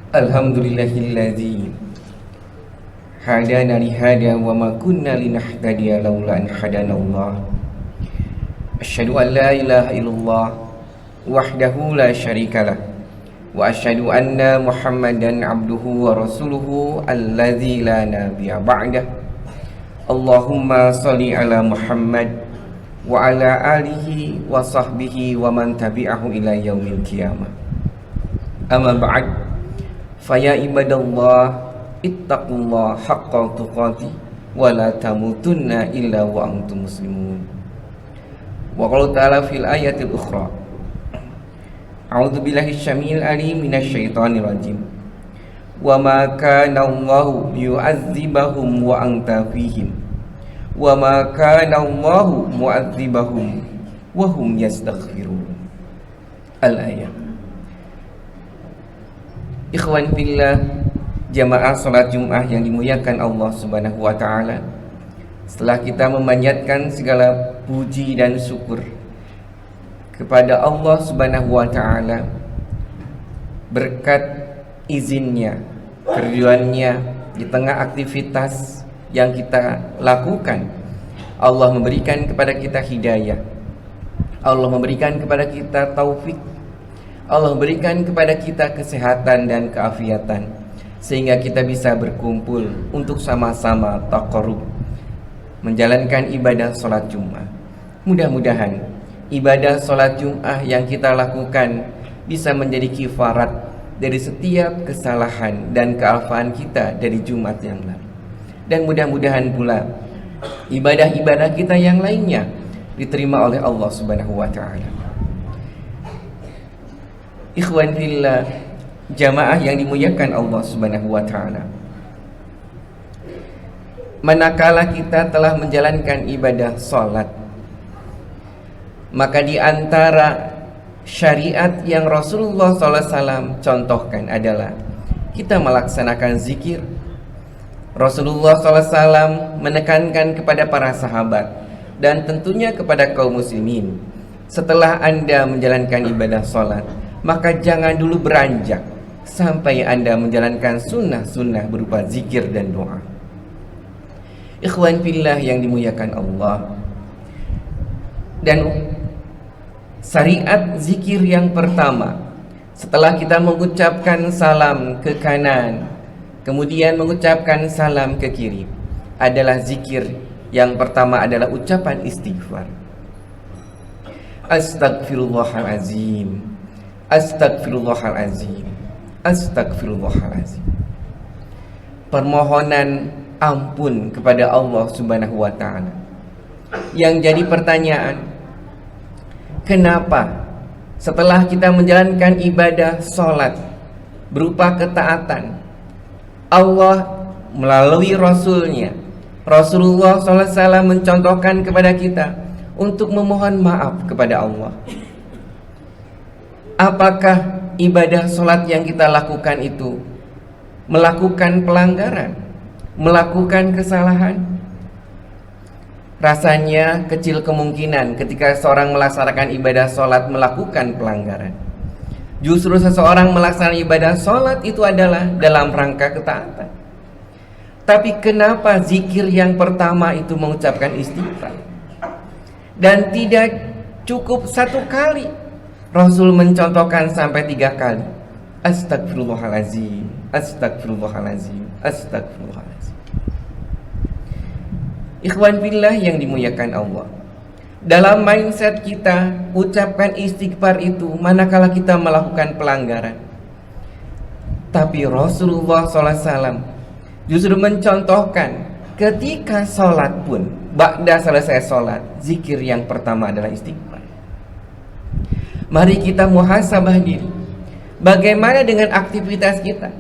Alhamdulillahilladzi hadana lihada wa ma kunna linahtadiya laula an hadanallah. Asyhadu an la ilaha illallah wahdahu la syarikalah wa asyhadu anna Muhammadan abduhu wa rasuluhu alladzi la nabiyya ba'dah. Allahumma shalli ala Muhammad wa ala alihi wa sahbihi wa man tabi'ahu ila yaumil qiyamah. Amma ba'd. Faya ibadallah ittaqullah haqqa tuqatih wa la tamutunna illa wa antum muslimun. Wa qala ta'ala fil ayatil ukhra, a'udzu billahi syamil alim minasy syaithanir rajim. Wa ma kana Allahu yu'adzibahum wa anta fihim wa ma kana Allahu mu'adzibahum wa hum yastaghfirun. Al-ayat. Ikhwan fillah, jamaah salat Jumat yang dimuliakan Allah Subhanahu wa taala. Setelah kita memanjatkan segala puji dan syukur kepada Allah Subhanahu wa taala berkat izinnya, keriduannya di tengah aktivitas yang kita lakukan, Allah memberikan kepada kita hidayah, Allah memberikan kepada kita taufik, Allah berikan kepada kita kesehatan dan keafiatan, sehingga kita bisa berkumpul untuk sama-sama taqarrub menjalankan ibadah sholat Jumat. Mudah-mudahan ibadah sholat Jumat yang kita lakukan bisa menjadi kifarat dari setiap kesalahan dan kealfaan kita dari Jumat yang lalu. Dan mudah-mudahan pula ibadah-ibadah kita yang lainnya diterima oleh Allah Subhanahu wa taala. Ikhwan fillah, jamaah yang dimuliakan Allah Subhanahu wa taala. Manakala kita telah menjalankan ibadah salat, maka di antara syariat yang Rasulullah SAW contohkan adalah kita melaksanakan zikir. Rasulullah SAW menekankan kepada para sahabat dan tentunya kepada kaum muslimin, setelah Anda menjalankan ibadah salat, maka jangan dulu beranjak sampai Anda menjalankan sunnah-sunnah berupa zikir dan doa. Ikhwan fillah yang dimuliakan Allah. Dan syariat zikir yang pertama, setelah kita mengucapkan salam ke kanan, kemudian mengucapkan salam ke kiri, adalah zikir yang pertama adalah ucapan istighfar. Astagfirullahalazim, astagfirullahalazim, astagfirullahalazim. Permohonan ampun kepada Allah Subhanahu wa taala. Yang jadi pertanyaan, kenapa setelah kita menjalankan ibadah salat berupa ketaatan, Allah melalui Rasulnya, Rasulullah SAW mencontohkan kepada kita untuk memohon maaf kepada Allah? Apakah ibadah sholat yang kita lakukan itu melakukan pelanggaran, melakukan kesalahan? Rasanya kecil kemungkinan ketika seorang melaksanakan ibadah sholat melakukan pelanggaran. Justru seseorang melaksanakan ibadah sholat itu adalah dalam rangka ketaatan. Tapi kenapa zikir yang pertama itu mengucapkan istighfar? Dan tidak cukup satu kali, Rasul mencontohkan sampai 3 kali. Astagfirullahalazim, astagfirullahalazim, astagfirullahalazim. Ikhwan fillah yang dimuliakan Allah, dalam mindset kita, ucapkan istighfar itu manakala kita melakukan pelanggaran. Tapi Rasulullah SAW justru mencontohkan ketika sholat pun, ba'da selesai sholat, zikir yang pertama adalah istighfar. Mari kita muhasabah diri. Bagaimana dengan aktivitas kita?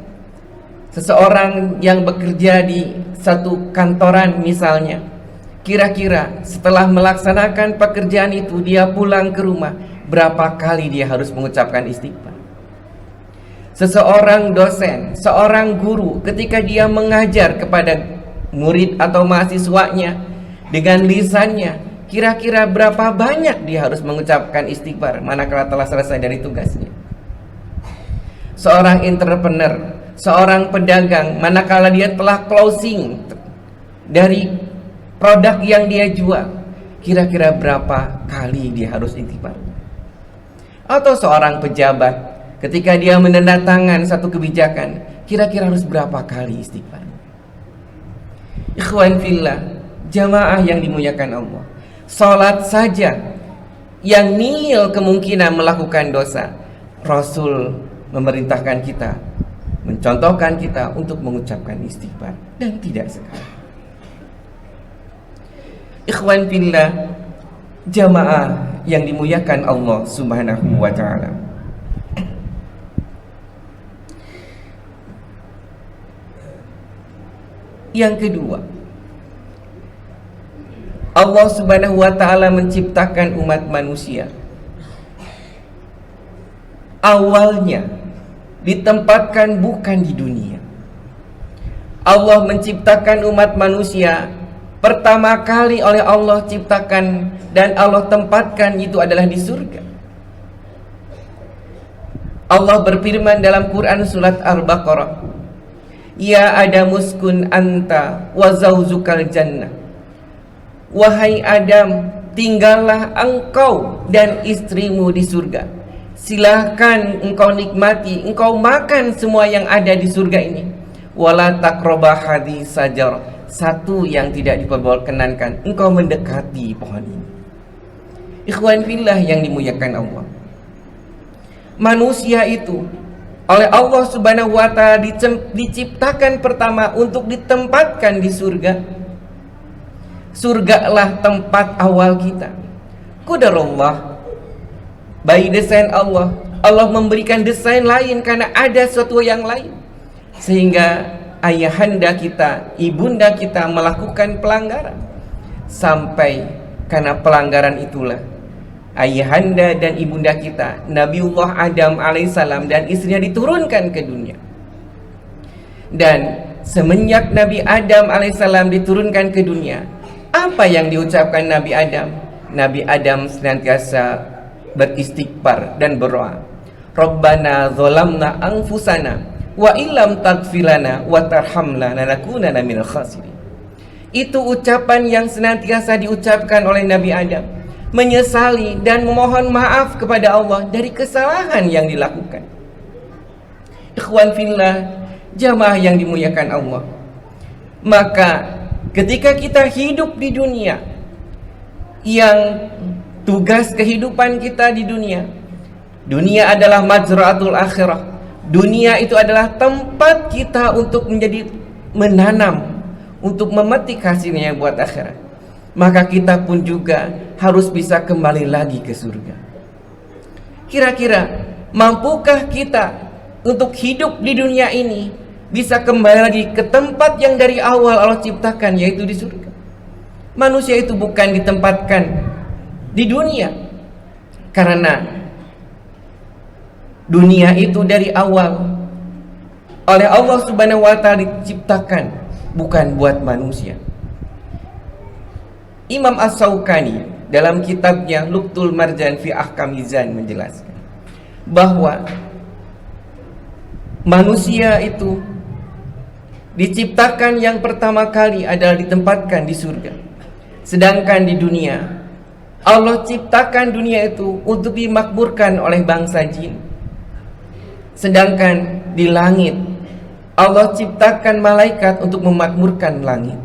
Seseorang yang bekerja di satu kantoran misalnya, kira-kira setelah melaksanakan pekerjaan itu dia pulang ke rumah, berapa kali dia harus mengucapkan istighfar? Seseorang dosen, seorang guru, ketika dia mengajar kepada murid atau mahasiswanya dengan lisannya, kira-kira berapa banyak dia harus mengucapkan istighfar manakala telah selesai dari tugasnya? Seorang entrepreneur Seorang pedagang manakala dia telah closing dari produk yang dia jual, kira-kira berapa kali dia harus istighfar? Atau seorang pejabat ketika dia menandatangani satu kebijakan, kira-kira harus berapa kali istighfar? Ikhwan fillah, jamaah yang dimuliakan Allah, salat saja yang nihil kemungkinan melakukan dosa, Rasul memerintahkan kita, mencontohkan kita untuk mengucapkan istighfar, dan tidak sekali. Ikhwan fillah, jamaah yang dimuliakan Allah Subhanahu wa ta'ala, yang kedua, Allah Subhanahu wa ta'ala menciptakan umat manusia. Awalnya ditempatkan bukan di dunia. Allah menciptakan umat manusia pertama kali oleh Allah ciptakan dan Allah tempatkan itu adalah di surga. Allah berfirman dalam Quran surat Al-Baqarah, "Ya Adamuskun anta wa zaujukal jannah." Wahai Adam, tinggallah engkau dan istrimu di surga. Silahkan engkau nikmati, engkau makan semua yang ada di surga ini. Wala taqrabah hadis sajar. Satu yang tidak diperbolehkan, engkau mendekati pohon ini. Ikhwan fillah yang dimuliakan Allah, manusia itu oleh Allah Subhanahu wa ta'ala diciptakan pertama untuk ditempatkan di surga. Surgalah tempat awal kita. Qadarullah, by desain Allah, Allah memberikan desain lain karena ada sesuatu yang lain, sehingga ayahanda kita, ibunda kita melakukan pelanggaran, sampai karena pelanggaran itulah ayahanda dan ibunda kita, Nabiullah Adam alaihissalam dan istrinya diturunkan ke dunia. Dan semenjak Nabi Adam alaihissalam diturunkan ke dunia, apa yang diucapkan Nabi Adam? Nabi Adam senantiasa beristighfar dan berdoa, Rabbana zolamna anfusana wa illam taghfirlana wa tarhamna lanakunanna minal khasirin. Itu ucapan yang senantiasa diucapkan oleh Nabi Adam, menyesali dan memohon maaf kepada Allah dari kesalahan yang dilakukan. Ikhwan fillah, jamaah yang dimuliakan Allah, maka ketika kita hidup di dunia, yang tugas kehidupan kita di dunia, dunia adalah majra'atul akhirah. Dunia itu adalah tempat kita untuk menjadi menanam, untuk memetik hasilnya buat akhirat. Maka kita pun juga harus bisa kembali lagi ke surga. Kira-kira mampukah kita untuk hidup di dunia ini bisa kembali lagi ke tempat yang dari awal Allah ciptakan, yaitu di surga? Manusia itu bukan ditempatkan di dunia karena dunia itu dari awal oleh Allah Subhanahu wa ta'ala diciptakan bukan buat manusia. Imam As-Sawqani dalam kitabnya Luqtul Marjan fi Ahkamizan menjelaskan bahwa manusia itu diciptakan yang pertama kali adalah ditempatkan di surga. Sedangkan di dunia, Allah ciptakan dunia itu untuk dimakmurkan oleh bangsa jin. Sedangkan di langit, Allah ciptakan malaikat untuk memakmurkan langit.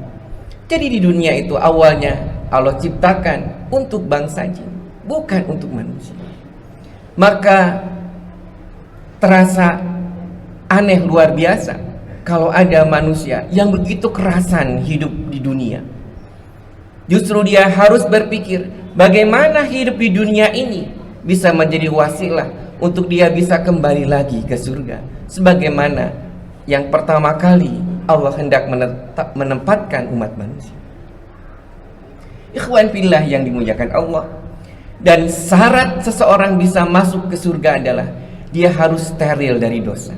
Jadi di dunia itu awalnya Allah ciptakan untuk bangsa jin, bukan untuk manusia. Maka terasa aneh luar biasa kalau ada manusia yang begitu kerasan hidup di dunia. Justru dia harus berpikir bagaimana hidup di dunia ini bisa menjadi wasilah untuk dia bisa kembali lagi ke surga, sebagaimana yang pertama kali Allah hendak menempatkan umat manusia. Ikhwan fillah yang dimuliakan Allah, dan syarat seseorang bisa masuk ke surga adalah dia harus steril dari dosa.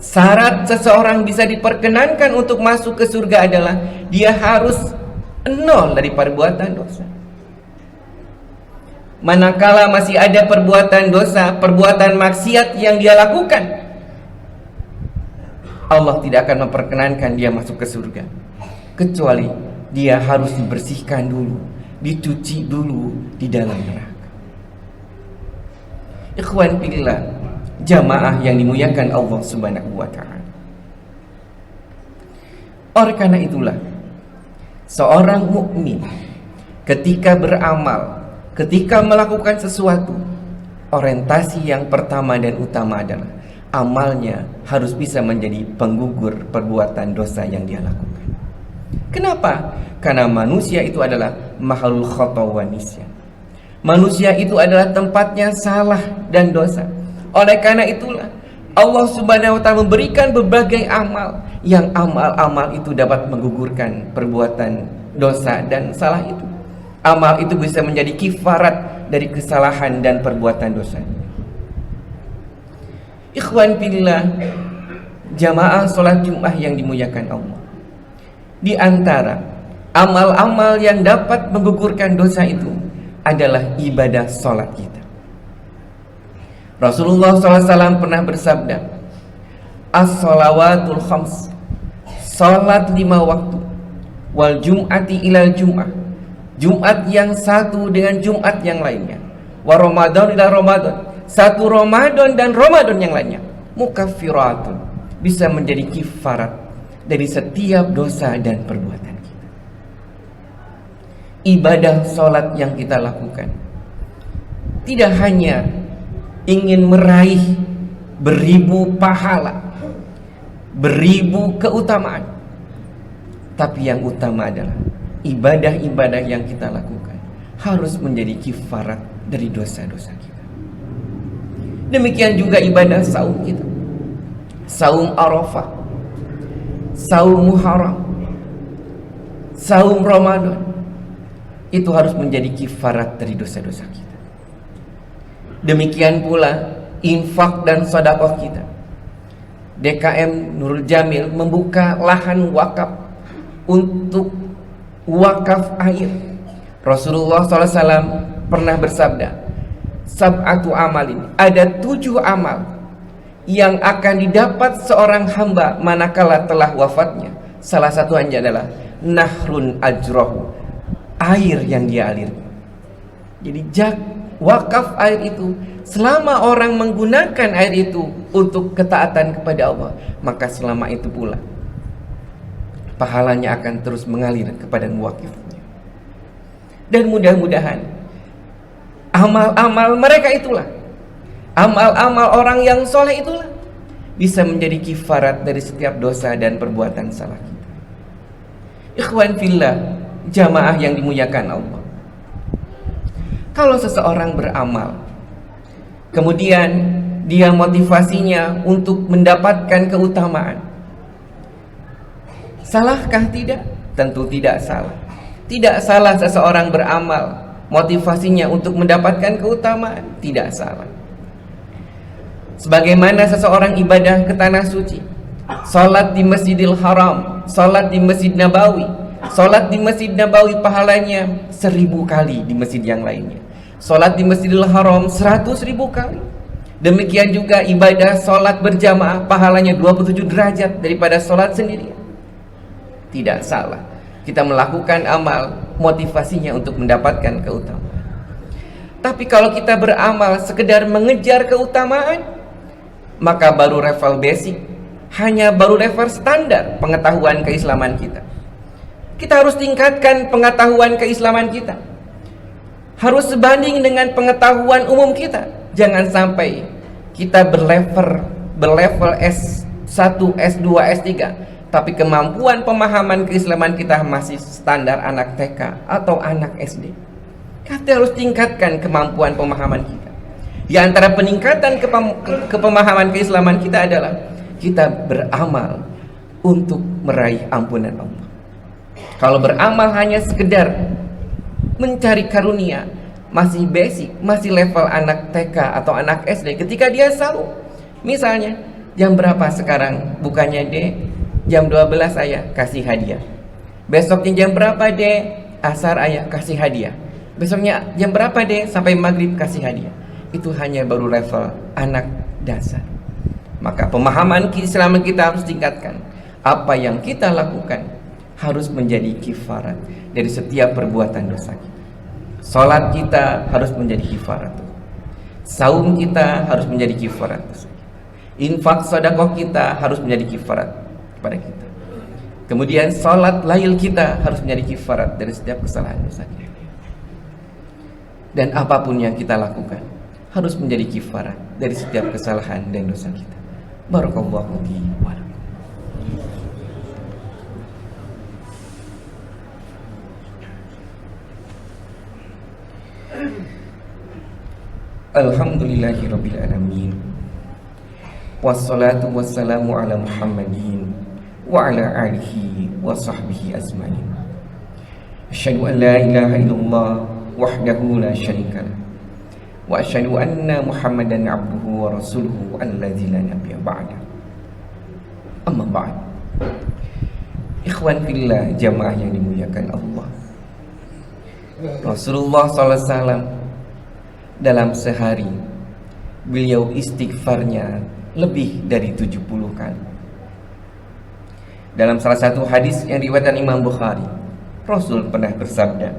Syarat seseorang bisa diperkenankan untuk masuk ke surga adalah dia harus nol dari perbuatan dosa. Manakala masih ada perbuatan dosa, perbuatan maksiat yang dia lakukan, Allah tidak akan memperkenankan dia masuk ke surga, kecuali dia harus dibersihkan dulu, dicuci dulu di dalam neraka. Ikhwan fillah, jamaah yang dimuliakan Allah Subhanahu wa ta'ala. Oleh karena itulah, seorang mukmin ketika beramal, ketika melakukan sesuatu, orientasi yang pertama dan utama adalah amalnya harus bisa menjadi penggugur perbuatan dosa yang dia lakukan. Kenapa? Karena manusia itu adalah makhluk khata wa nisyan. Manusia itu adalah tempatnya salah dan dosa. Oleh karena itulah Allah Subhanahu wa ta'ala memberikan berbagai amal, yang amal-amal itu dapat menggugurkan perbuatan dosa dan salah itu. Amal itu bisa menjadi kifarat dari kesalahan dan perbuatan dosa. Ikhwan fillah, jamaah sholat Jumat yang dimuliakan Allah, di antara amal-amal yang dapat menggugurkan dosa itu adalah ibadah sholat kita. Rasulullah SAW pernah bersabda, as-shalawatul khams, sholat 5 waktu, wal jum'ati ilal jum'ah, Jumat yang satu dengan Jumat yang lainnya, wa Ramadan ila Ramadan, satu Ramadan dan Ramadan yang lainnya, mukaffiratun, bisa menjadi kifarat dari setiap dosa dan perbuatan kita. Ibadah sholat yang kita lakukan tidak hanya ingin meraih beribu pahala, beribu keutamaan, tapi yang utama adalah ibadah-ibadah yang kita lakukan harus menjadi kifarat dari dosa-dosa kita. Demikian juga ibadah saum kita, saum Arafah, saum Muharram, saum Ramadan, itu harus menjadi kifarat dari dosa-dosa kita. Demikian pula infak dan sedekah kita. DKM Nurul Jamil membuka lahan wakaf untuk wakaf air. Rasulullah SAW pernah bersabda, sab'atu amalin, ada 7 amal yang akan didapat seorang hamba manakala telah wafatnya. Salah satu adalah nahrun ajrohu, air yang dia alirkan. Jadi wakaf air itu, selama orang menggunakan air itu untuk ketaatan kepada Allah, maka selama itu pula pahalanya akan terus mengalir kepada muwakifnya. Dan mudah-mudahan amal-amal mereka itulah, amal-amal orang yang soleh itulah, bisa menjadi kifarat dari setiap dosa dan perbuatan salah kita. Ikhwan fillah, jamaah yang dimuliakan Allah, kalau seseorang beramal, kemudian dia motivasinya untuk mendapatkan keutamaan, salahkah tidak? Tentu tidak salah. Tidak salah seseorang beramal, motivasinya untuk mendapatkan keutamaan, tidak salah. Sebagaimana seseorang ibadah ke tanah suci, salat di Masjidil Haram, salat di Masjid Nabawi, salat di Masjid Nabawi pahalanya 1000 kali di masjid yang lainnya. Salat di Masjidil Haram 100.000 kali. Demikian juga ibadah salat berjamaah pahalanya 27 derajat daripada salat sendiri. Tidak salah kita melakukan amal, motivasinya untuk mendapatkan keutamaan. Tapi kalau kita beramal sekedar mengejar keutamaan, maka baru level basic, hanya baru level standar pengetahuan keislaman kita. Kita harus tingkatkan pengetahuan keislaman kita, harus sebanding dengan pengetahuan umum kita. Jangan sampai kita berlevel S1, S2, S3, tapi kemampuan pemahaman keislaman kita masih standar anak TK atau anak SD. Kita harus tingkatkan kemampuan pemahaman kita. Di antara peningkatan kepemahaman keislaman kita adalah kita beramal untuk meraih ampunan Allah. Kalau beramal hanya sekedar mencari karunia, masih basic, masih level anak TK atau anak SD. Ketika dia sahur, misalnya jam berapa sekarang bukannya dek? Jam 12 ayah, kasih hadiah. Besoknya jam berapa dek? Asar ayah, kasih hadiah. Besoknya jam berapa dek? Sampai maghrib, kasih hadiah. Itu hanya baru level anak dasar. Maka pemahaman keislaman kita harus tingkatkan. Apa yang kita lakukan harus menjadi kifarat dari setiap perbuatan dosa kita. Salat kita harus menjadi kifarat. Saum kita harus menjadi kifarat. Infak sedekah kita harus menjadi kifarat kepada kita. Kemudian salat lail kita harus menjadi kifarat dari setiap kesalahan dosa kita. Dan apapun yang kita lakukan harus menjadi kifarat dari setiap kesalahan dan dosa kita. Barakallahu fi wa lakum. Alhamdulillahirabbil alamin. Wassalatu wassalamu ala Muhammadin wa ala alihi wa sahbihi ajmain. Asyhadu an la ilaha illallah wahdahu la syarikalah wa asyhadu anna Muhammadan abduhu wa rasuluhu alladzi la nabiyya ba'da. Amma ba'd. Ikhwan fillah, jamaah yang dimuliakan Allah. Rasulullah SAW dalam sehari beliau istighfarnya lebih dari 70 kali. Dalam salah satu hadis yang diriwayatkan Imam Bukhari, Rasul pernah bersabda,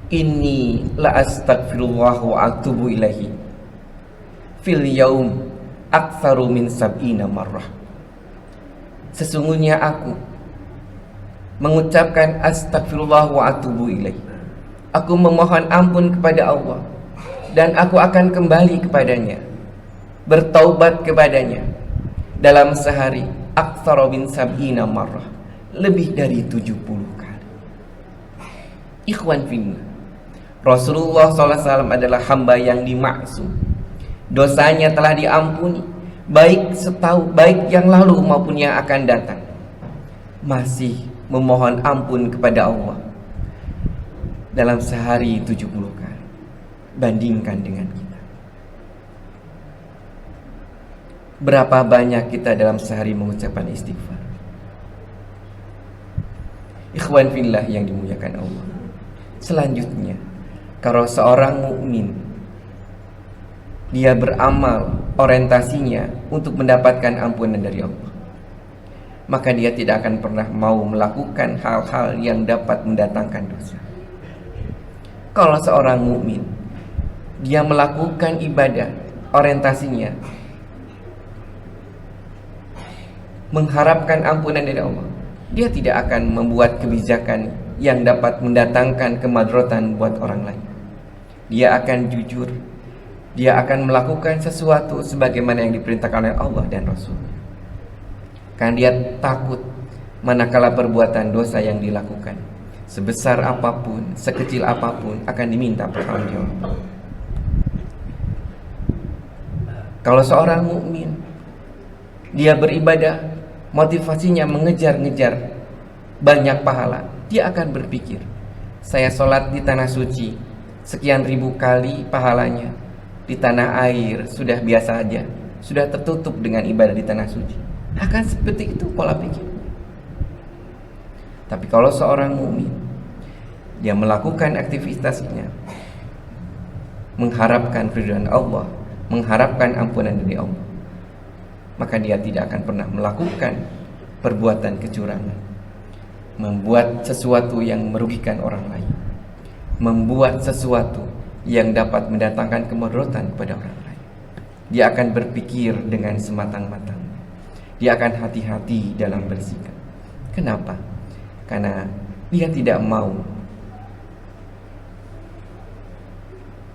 "Inni la astaghfirullah wa atubu ilaihi fil yaum aktsaru min sab'ina marrah." Sesungguhnya aku mengucapkan astagfirullah wa atubu ilaihi. Aku memohon ampun kepada Allah dan aku akan kembali kepadanya, bertaubat kepadanya dalam sehari aktsaru min sab'ina marrah, lebih dari 70 kali. Ikhwan fillah, Rasulullah SAW adalah hamba yang dimaksum. Dosanya telah diampuni, baik yang lalu maupun yang akan datang. Masih memohon ampun kepada Allah dalam sehari 70 kali. Bandingkan dengan kita. Berapa banyak kita dalam sehari mengucapkan istighfar? Ikhwan fillah yang dimuliakan Allah. Selanjutnya, kalau seorang mukmin dia beramal orientasinya untuk mendapatkan ampunan dari Allah, maka dia tidak akan pernah mau melakukan hal-hal yang dapat mendatangkan dosa. Kalau seorang mukmin dia melakukan ibadah orientasinya mengharapkan ampunan dari Allah, dia tidak akan membuat kebijakan yang dapat mendatangkan kemadaratan buat orang lain. Dia akan jujur, dia akan melakukan sesuatu sebagaimana yang diperintahkan oleh Allah dan Rasul. Karena dia takut manakala perbuatan dosa yang dilakukan, sebesar apapun, sekecil apapun, akan diminta pertanggungjawaban. Kalau seorang mukmin dia beribadah, motivasinya mengejar-ngejar banyak pahala, dia akan berpikir, saya sholat di tanah suci sekian ribu kali pahalanya, di tanah air sudah biasa aja, sudah tertutup dengan ibadah di tanah suci. Akan seperti itu pola pikir. Tapi kalau seorang mukmin dia melakukan aktivitasnya mengharapkan keridhaan Allah, mengharapkan ampunan dari Allah, maka dia tidak akan pernah melakukan perbuatan kecurangan, membuat sesuatu yang merugikan orang lain, membuat sesuatu yang dapat mendatangkan kemudaratan kepada orang lain. Dia akan berpikir dengan sematang-matang. Dia akan hati-hati dalam bersikap. Kenapa? Karena dia tidak mau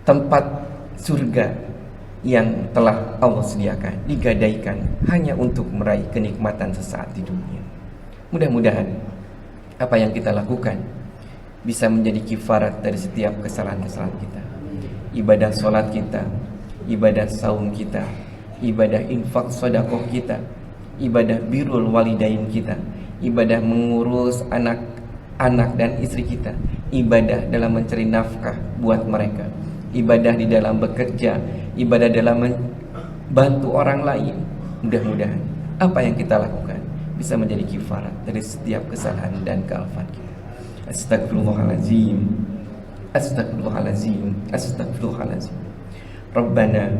tempat surga yang telah Allah sediakan digadaikan hanya untuk meraih kenikmatan sesaat di dunia. Mudah-mudahan apa yang kita lakukan bisa menjadi kifarat dari setiap kesalahan-kesalahan kita. Ibadah sholat kita, ibadah saum kita, ibadah infak sedekah kita, ibadah birrul walidain kita, ibadah mengurus anak-anak dan istri kita, ibadah dalam mencari nafkah buat mereka, ibadah di dalam bekerja, ibadah dalam membantu orang lain. Mudah-mudahan apa yang kita lakukan bisa menjadi kifarat dari setiap kesalahan dan kealfan kita. Astagfirullahaladzim, astagfirullahaladzim, astagfirullahaladzim. Rabbana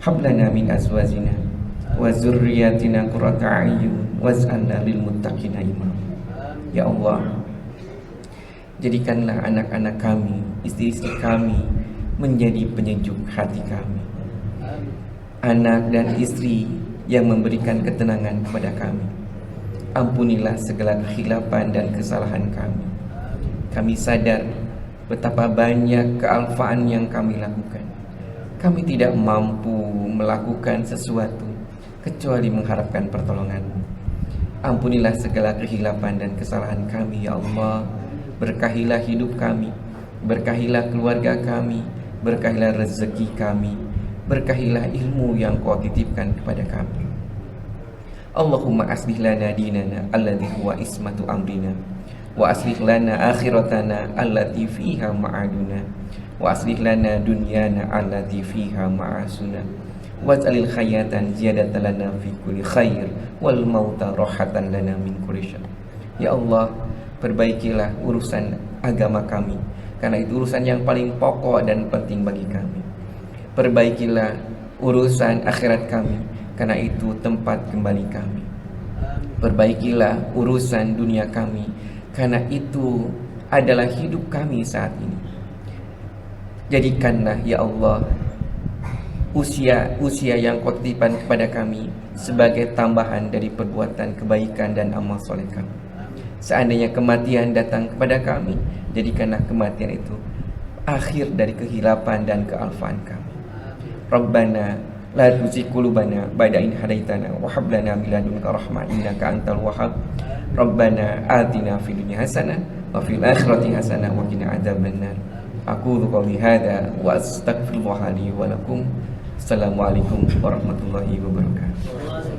hablana min azwajina wa zurriyatina qurrata a'yun waj'alna lil muttaqina imama. Ya Allah, jadikanlah anak-anak kami, istri-istri kami menjadi penyejuk hati kami. Anak dan istri yang memberikan ketenangan kepada kami. Ampunilah segala kekhilafan dan kesalahan kami. Kami sadar betapa banyak kealfaan yang kami lakukan. Kami tidak mampu melakukan sesuatu kecuali mengharapkan pertolongan-Mu. Ampunilah segala kekhilafan dan kesalahan kami, ya Allah. Berkahilah hidup kami, berkahilah keluarga kami, berkahilah rezeki kami, berkahilah ilmu yang Kau titipkan kepada kami. Allahumma aslih lana dinana alladhi huwa ismatu amrina, wa aslih lana akhiratana allati fiha ma'aduna, wa aslih lana dunyana allati fiha ma'asuna, waj'alil hayatan ziyadatan lana fi kulli khair wal mauta rahatan lana min kulli syarr. Ya Allah, perbaikilah urusan agama kami, karena itu urusan yang paling pokok dan penting bagi kami. Perbaikilah urusan akhirat kami, karena itu tempat kembali kami. Perbaikilah urusan dunia kami, karena itu adalah hidup kami saat ini. Jadikanlah ya Allah usia yang Kau titipkan kepada kami sebagai tambahan dari perbuatan kebaikan dan amal soleh kami. Seandainya kematian datang kepada kami, jadikanlah kematian itu akhir dari kehilapan dan kealfaan kami. Rabbana la tuzigh qulubana ba'da idh hadaitana wa hab lana min ladunka rahmah innaka antal wahhab. Rabbana atina fid dunya hasanah wa fil akhirati hasanah wa qina adzabannar. Aqulu qouli hadza wa astaghfirullah li wa lakum. Assalamualaikum warahmatullahi wabarakatuh.